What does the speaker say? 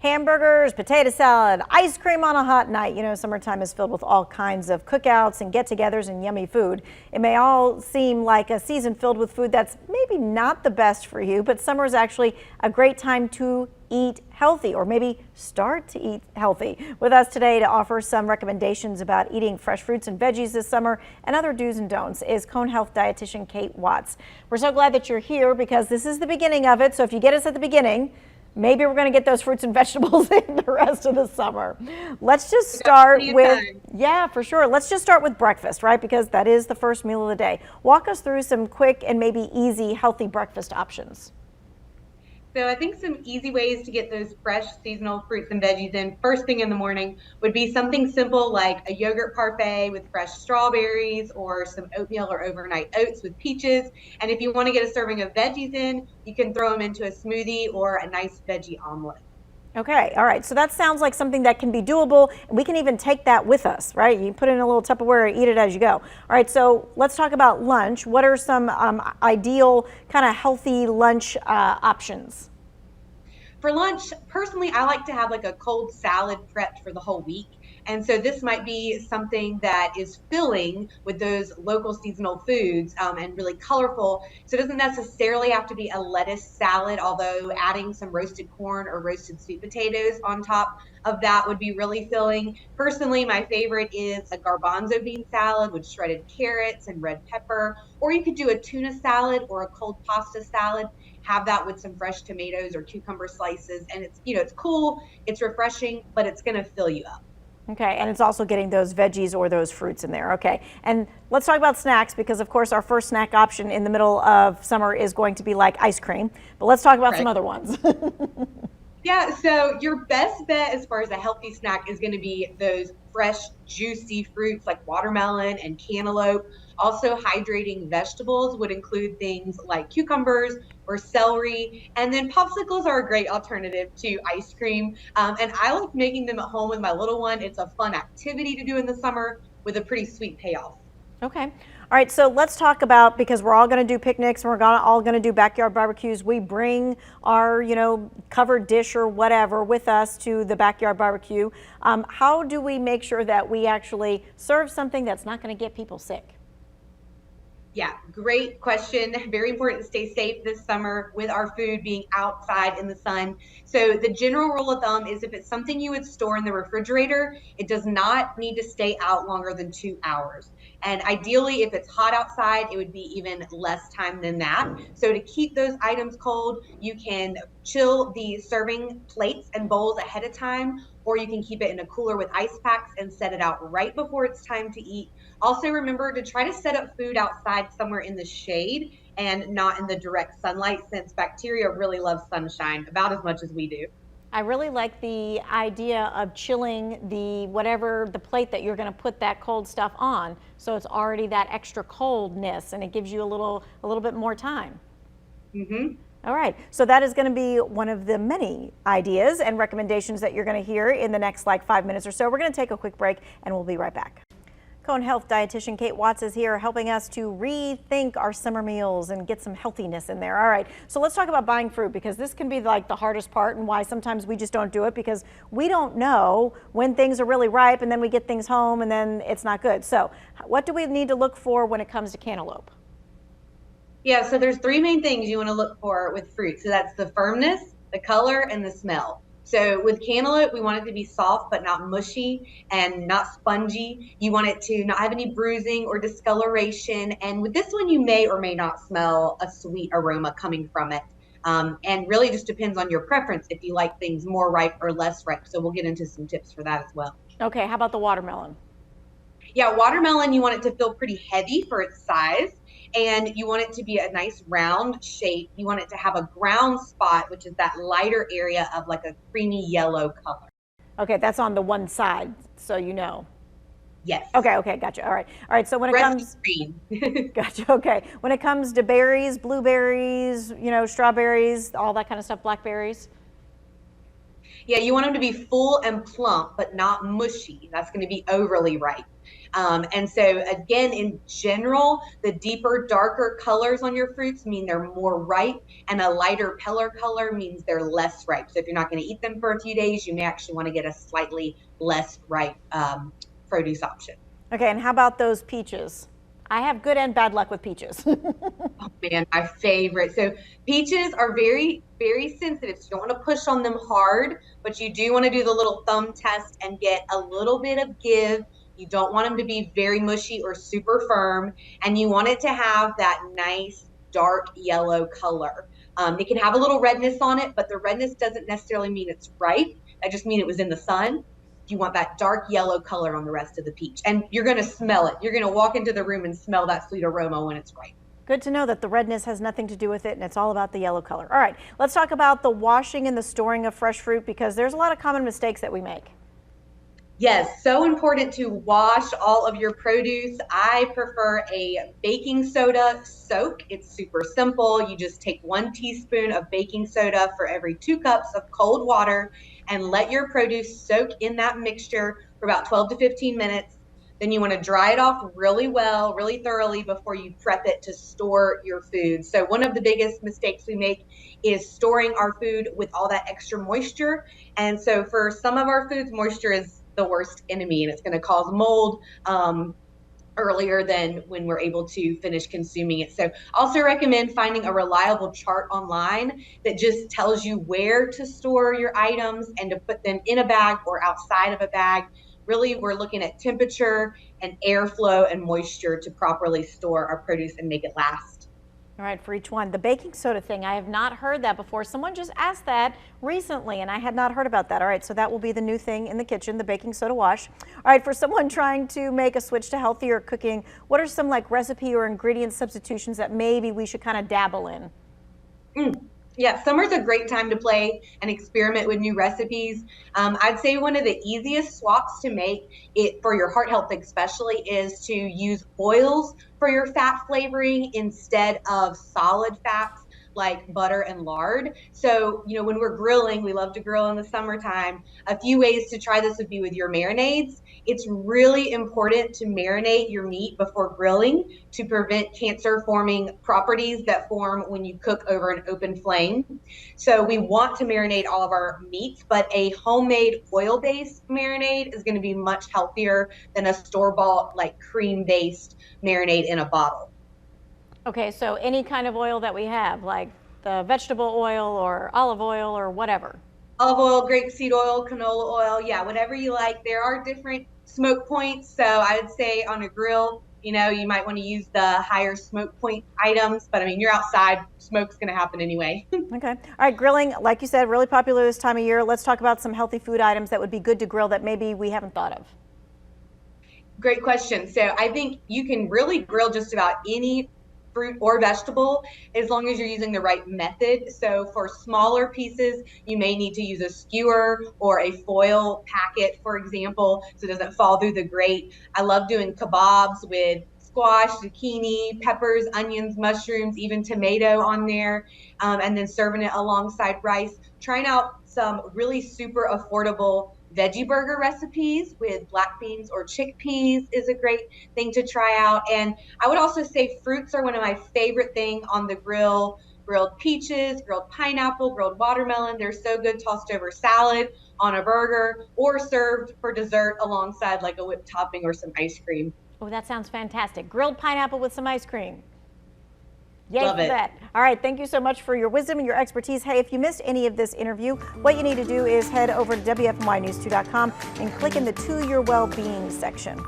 Hamburgers, potato salad, ice cream on a hot night. You know, summertime is filled with all kinds of cookouts and get-togethers and yummy food. It may all seem like a season filled with food that's maybe not the best for you, but summer is actually a great time to eat healthy, or maybe start to eat healthy. With us today to offer some recommendations about eating fresh fruits and veggies this summer and other do's and don'ts is Cone Health dietitian Kate Watts. We're so glad that you're here because this is the beginning of it. So if you get us at the beginning, maybe we're going to get those fruits and vegetables in the rest of the summer. Let's just start with, yeah, for sure. Let's just start with breakfast, right? Because that is the first meal of the day. Walk us through some quick and maybe easy, healthy breakfast options. So I think some easy ways to get those fresh seasonal fruits and veggies in first thing in the morning would be something simple like a yogurt parfait with fresh strawberries or some oatmeal or overnight oats with peaches. And if you want to get a serving of veggies in, you can throw them into a smoothie or a nice veggie omelet. Okay, all right, so that sounds like something that can be doable. We can even take that with us, right? You put it in a little Tupperware and eat it as you go. All right, so let's talk about lunch. What are some ideal kind of healthy lunch options? For lunch, personally, I like to have like a cold salad prepped for the whole week. And so this might be something that is filling with those local seasonal foods and really colorful. So it doesn't necessarily have to be a lettuce salad, although adding some roasted corn or roasted sweet potatoes on top of that would be really filling. Personally, my favorite is a garbanzo bean salad with shredded carrots and red pepper, or you could do a tuna salad or a cold pasta salad. Have that with some fresh tomatoes or cucumber slices, and it's cool, it's refreshing, but it's going to fill you up. Okay, and it's also getting those veggies or those fruits in there. Okay, and let's talk about snacks because, of course, our first snack option in the middle of summer is going to be like ice cream. But let's talk about some other ones. Yeah, so your best bet as far as a healthy snack is going to be those fresh, juicy fruits like watermelon and cantaloupe. Also, hydrating vegetables would include things like cucumbers or celery. And then popsicles are a great alternative to ice cream. And I like making them at home with my little one. It's a fun activity to do in the summer with a pretty sweet payoff. Okay. All right, so let's talk about, because we're all going to do picnics and we're all going to do backyard barbecues. We bring our, covered dish or whatever with us to the backyard barbecue. How do we make sure that we actually serve something that's not going to get people sick? Yeah, great question. Very important to stay safe this summer with our food being outside in the sun. So the general rule of thumb is if it's something you would store in the refrigerator, it does not need to stay out longer than 2 hours. And ideally, if it's hot outside, it would be even less time than that. So to keep those items cold, you can chill the serving plates and bowls ahead of time, or you can keep it in a cooler with ice packs and set it out right before it's time to eat. Also remember to try to set up food outside somewhere in the shade and not in the direct sunlight, since bacteria really love sunshine about as much as we do. I really like the idea of chilling the plate that you're going to put that cold stuff on, so it's already that extra coldness and it gives you a little bit more time. Mm-hmm. All right, so that is going to be one of the many ideas and recommendations that you're going to hear in the next 5 minutes or so. We're going to take a quick break and we'll be right back. Cone Health dietitian Kate Watts is here helping us to rethink our summer meals and get some healthiness in there. All right, so let's talk about buying fruit, because this can be like the hardest part and why sometimes we just don't do it, because we don't know when things are really ripe and then we get things home and then it's not good. So what do we need to look for when it comes to cantaloupe? Yeah, so there's 3 main things you want to look for with fruit. So that's the firmness, the color, and the smell. So with cantaloupe, we want it to be soft but not mushy and not spongy. You want it to not have any bruising or discoloration. And with this one, you may or may not smell a sweet aroma coming from it. And really just depends on your preference if you like things more ripe or less ripe. So we'll get into some tips for that as well. Okay, how about the watermelon? Yeah, watermelon, you want it to feel pretty heavy for its size. And you want it to be a nice round shape. You want it to have a ground spot, which is that lighter area of like a creamy yellow color. Okay, that's on the one side, so you know. Yes. Okay, gotcha. All right. So when it comes, green. Gotcha. Okay, when it comes to berries, blueberries, strawberries, all that kind of stuff, blackberries. Yeah, you want them to be full and plump, but not mushy. That's going to be overly ripe. And so again, in general, the deeper, darker colors on your fruits mean they're more ripe, and a lighter paler color means they're less ripe. So if you're not going to eat them for a few days, you may actually want to get a slightly less ripe produce option. Okay, and how about those peaches? I have good and bad luck with peaches. Oh man, my favorite. So peaches are very, very sensitive. So you don't want to push on them hard, but you do want to do the little thumb test and get a little bit of give. You don't want them to be very mushy or super firm, and you want it to have that nice dark yellow color. It can have a little redness on it, but the redness doesn't necessarily mean it's ripe. That just means it was in the sun. You want that dark yellow color on the rest of the peach, and you're going to smell it. You're going to walk into the room and smell that sweet aroma when it's ripe. Good to know that the redness has nothing to do with it and it's all about the yellow color. All right, let's talk about the washing and the storing of fresh fruit, because there's a lot of common mistakes that we make. Yes, so important to wash all of your produce. I prefer a baking soda soak. It's super simple. You just take 1 teaspoon of baking soda for every 2 cups of cold water and let your produce soak in that mixture for about 12 to 15 minutes. Then you want to dry it off really well, really thoroughly before you prep it to store your food. So one of the biggest mistakes we make is storing our food with all that extra moisture. And so for some of our foods, moisture is the worst enemy, and it's going to cause mold earlier than when we're able to finish consuming it. So also recommend finding a reliable chart online that just tells you where to store your items and to put them in a bag or outside of a bag. Really, we're looking at temperature and airflow and moisture to properly store our produce and make it last. All right, for each one. The baking soda thing, I have not heard that before. Someone just asked that recently, and I had not heard about that. All right, so that will be the new thing in the kitchen, the baking soda wash. All right, for someone trying to make a switch to healthier cooking, what are some like recipe or ingredient substitutions that maybe we should kind of dabble in? Yeah, summer's a great time to play and experiment with new recipes. I'd say one of the easiest swaps to make it for your heart health especially is to use oils for your fat flavoring instead of solid fats like butter and lard. So, when we're grilling, we love to grill in the summertime. A few ways to try this would be with your marinades. It's really important to marinate your meat before grilling to prevent cancer forming properties that form when you cook over an open flame. So we want to marinate all of our meats, but a homemade oil-based marinade is going to be much healthier than a store-bought like cream-based marinade in a bottle. Okay, so any kind of oil that we have, like the vegetable oil or olive oil or whatever. Olive oil, grapeseed oil, canola oil, yeah, whatever you like. There are different smoke points. So I would say on a grill, you might want to use the higher smoke point items, but I mean, you're outside, smoke's going to happen anyway. Okay. All right, grilling, like you said, really popular this time of year. Let's talk about some healthy food items that would be good to grill that maybe we haven't thought of. Great question. So I think you can really grill just about any fruit or vegetable as long as you're using the right method. So for smaller pieces, you may need to use a skewer or a foil packet, for example, so it doesn't fall through the grate. I love doing kebabs with squash, zucchini, peppers, onions, mushrooms, even tomato on there, and then serving it alongside rice. Trying out some really super affordable veggie burger recipes with black beans or chickpeas is a great thing to try out. And I would also say fruits are one of my favorite things on the grill. Grilled peaches, grilled pineapple, grilled watermelon. They're so good tossed over salad, on a burger, or served for dessert alongside like a whipped topping or some ice cream. Oh, that sounds fantastic. Grilled pineapple with some ice cream. Yay Love for it. that. All right, thank you so much for your wisdom and your expertise. Hey, if you missed any of this interview, what you need to do is head over to WFMYnews2.com and click in the To Your Well-Being section.